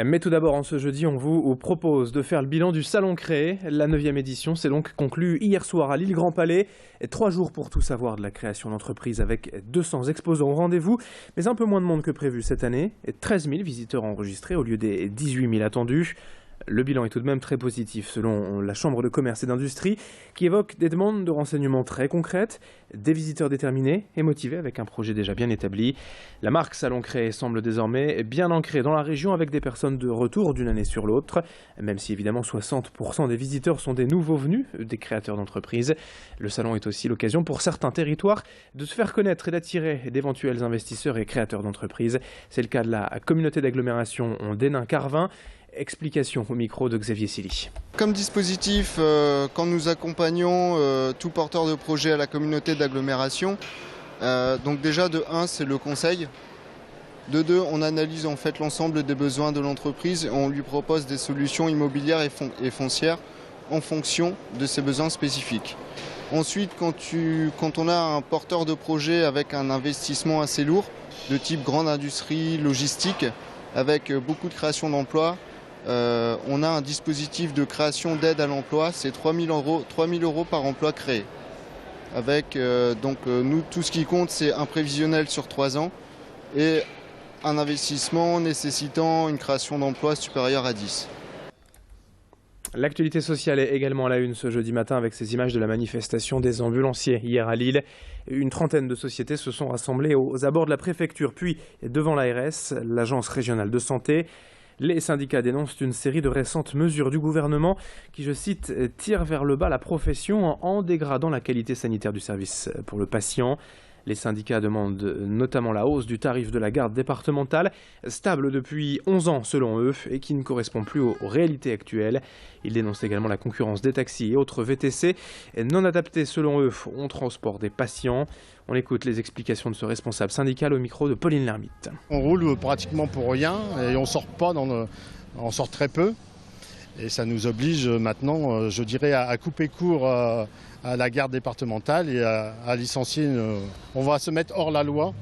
Mais tout d'abord, en ce jeudi, on vous propose de faire le bilan du Salon Créé. La 9e édition s'est donc conclue hier soir à l'île Grand Palais. 3 jours pour tout savoir de la création d'entreprise avec 200 exposants au rendez-vous, mais un peu moins de monde que prévu cette année. 13 000 visiteurs enregistrés au lieu des 18 000 attendus. Le bilan est tout de même très positif selon la Chambre de commerce et d'industrie qui évoque des demandes de renseignements très concrètes, des visiteurs déterminés et motivés avec un projet déjà bien établi. La marque Salon Créé semble désormais bien ancrée dans la région avec des personnes de retour d'une année sur l'autre, même si évidemment 60% des visiteurs sont des nouveaux venus, des créateurs d'entreprises. Le salon est aussi l'occasion pour certains territoires de se faire connaître et d'attirer d'éventuels investisseurs et créateurs d'entreprises. C'est le cas de la communauté d'agglomération d'Hénin-Carvin. Explication au micro de Xavier Silly. Comme dispositif, quand nous accompagnons tout porteur de projet à la communauté d'agglomération, donc déjà de 1, c'est le conseil. De 2, on analyse en fait l'ensemble des besoins de l'entreprise et on lui propose des solutions immobilières et foncières en fonction de ses besoins spécifiques. Ensuite, quand on a un porteur de projet avec un investissement assez lourd, de type grande industrie, logistique, avec beaucoup de création d'emplois, on a un dispositif de création d'aide à l'emploi, c'est 3 000 euros par emploi créé. Avec nous, tout ce qui compte, c'est un prévisionnel sur 3 ans et un investissement nécessitant une création d'emplois supérieure à 10. L'actualité sociale est également à la une ce jeudi matin avec ces images de la manifestation des ambulanciers hier à Lille. Une trentaine de sociétés se sont rassemblées aux abords de la préfecture, puis devant l'ARS, l'agence régionale de santé. Les syndicats dénoncent une série de récentes mesures du gouvernement qui, je cite, tirent vers le bas la profession en dégradant la qualité sanitaire du service pour le patient. Les syndicats demandent notamment la hausse du tarif de la garde départementale, stable depuis 11 ans selon eux et qui ne correspond plus aux réalités actuelles. Ils dénoncent également la concurrence des taxis et autres VTC non adaptés selon eux au transport des patients. On écoute les explications de ce responsable syndical au micro de Pauline Lermite. On roule pratiquement pour rien et on sort pas on sort très peu. Et ça nous oblige maintenant, je dirais, à couper court à la garde départementale et à licencier. On va se mettre hors la loi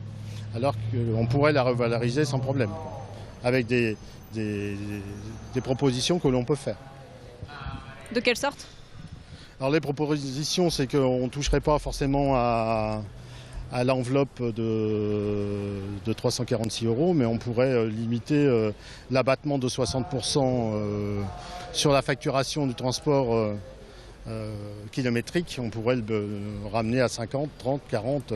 alors qu'on pourrait la revaloriser sans problème, avec des propositions que l'on peut faire. De quelle sorte ? Alors les propositions, c'est qu'on ne toucherait pas forcément à l'enveloppe de 346 €, mais on pourrait limiter l'abattement de 60% sur la facturation du transport kilométrique. On pourrait le ramener à 50, 30, 40.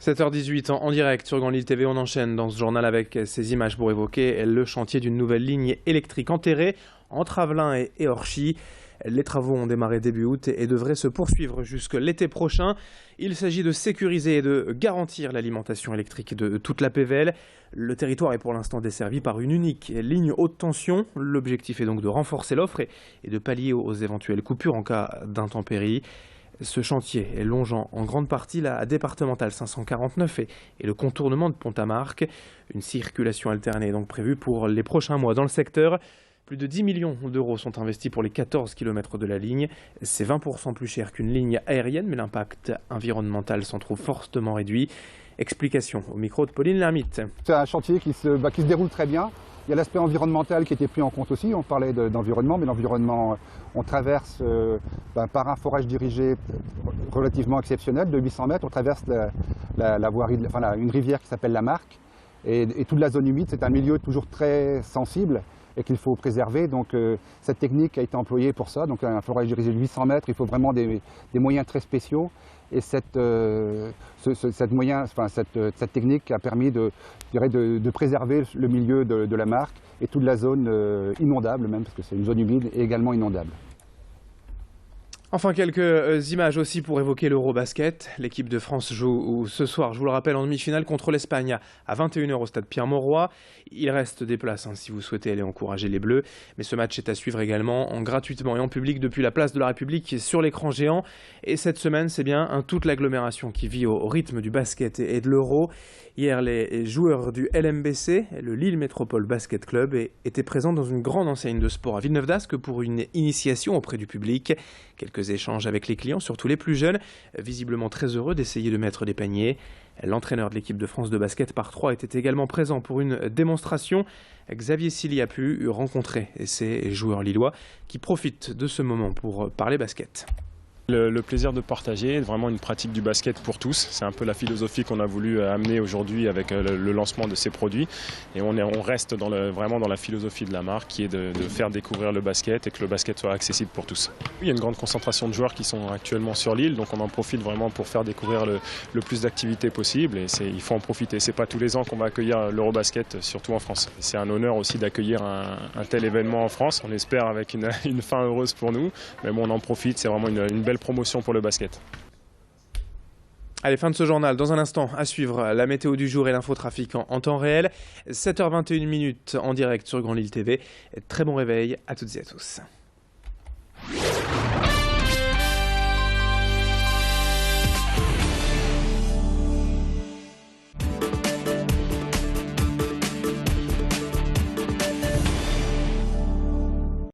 7h18 en direct sur Grand Lille TV, on enchaîne dans ce journal avec ces images pour évoquer le chantier d'une nouvelle ligne électrique enterrée entre Avelin et Orchy. Les travaux ont démarré début août et devraient se poursuivre jusque l'été prochain. Il s'agit de sécuriser et de garantir l'alimentation électrique de toute la PVL. Le territoire est pour l'instant desservi par une unique ligne haute tension. L'objectif est donc de renforcer l'offre et de pallier aux éventuelles coupures en cas d'intempéries. Ce chantier est longeant en grande partie la départementale 549 et le contournement de Pont-à-Marc. Une circulation alternée est donc prévue pour les prochains mois dans le secteur. Plus de 10 millions d'euros sont investis pour les 14 km de la ligne. C'est 20% plus cher qu'une ligne aérienne, mais l'impact environnemental s'en trouve fortement réduit. Explication au micro de Pauline Lermite. C'est un chantier qui se déroule très bien. Il y a l'aspect environnemental qui était pris en compte aussi. On parlait d'environnement, mais l'environnement, on traverse par un forage dirigé relativement exceptionnel de 800 mètres. On traverse la voirie, une rivière qui s'appelle la Marque. Et toute la zone humide, c'est un milieu toujours très sensible et qu'il faut préserver. Donc cette technique a été employée pour ça. Donc un forage dirigé de 800 mètres, il faut vraiment des moyens très spéciaux. Et cette technique a permis de préserver le milieu de la Marque et toute la zone inondable même, parce que c'est une zone humide et également inondable. Enfin, quelques images aussi pour évoquer l'Eurobasket. L'équipe de France joue ce soir, je vous le rappelle, en demi-finale contre l'Espagne à 21 h au stade Pierre-Mauroy. Il reste des places si vous souhaitez aller encourager les Bleus. Mais ce match est à suivre également gratuitement et en public depuis la place de la République sur l'écran géant. Et cette semaine, c'est bien toute l'agglomération qui vit au rythme du basket et de l'Euro. Hier, les joueurs du LMBC, le Lille Métropole Basket Club, étaient présents dans une grande enseigne de sport à Villeneuve-d'Ascq pour une initiation auprès du public. Quelques quelques échanges avec les clients, surtout les plus jeunes, visiblement très heureux d'essayer de mettre des paniers. L'entraîneur de l'équipe de France de basket par 3 était également présent pour une démonstration. Xavier Silly a pu rencontrer ces joueurs lillois qui profitent de ce moment pour parler basket. Le plaisir de partager, vraiment une pratique du basket pour tous. C'est un peu la philosophie qu'on a voulu amener aujourd'hui avec le lancement de ces produits. Et on reste vraiment dans la philosophie de la marque qui est de faire découvrir le basket et que le basket soit accessible pour tous. Il y a une grande concentration de joueurs qui sont actuellement sur l'île, donc on en profite vraiment pour faire découvrir le plus d'activités possible. Et il faut en profiter. C'est pas tous les ans qu'on va accueillir l'Eurobasket, surtout en France. C'est un honneur aussi d'accueillir un tel événement en France. On espère avec une fin heureuse pour nous. Mais bon, on en profite, c'est vraiment une belle promotion pour le basket. Allez, fin de ce journal. Dans un instant, à suivre la météo du jour et l'infotrafic en temps réel. 7h21 en direct sur Grand Lille TV. Très bon réveil à toutes et à tous.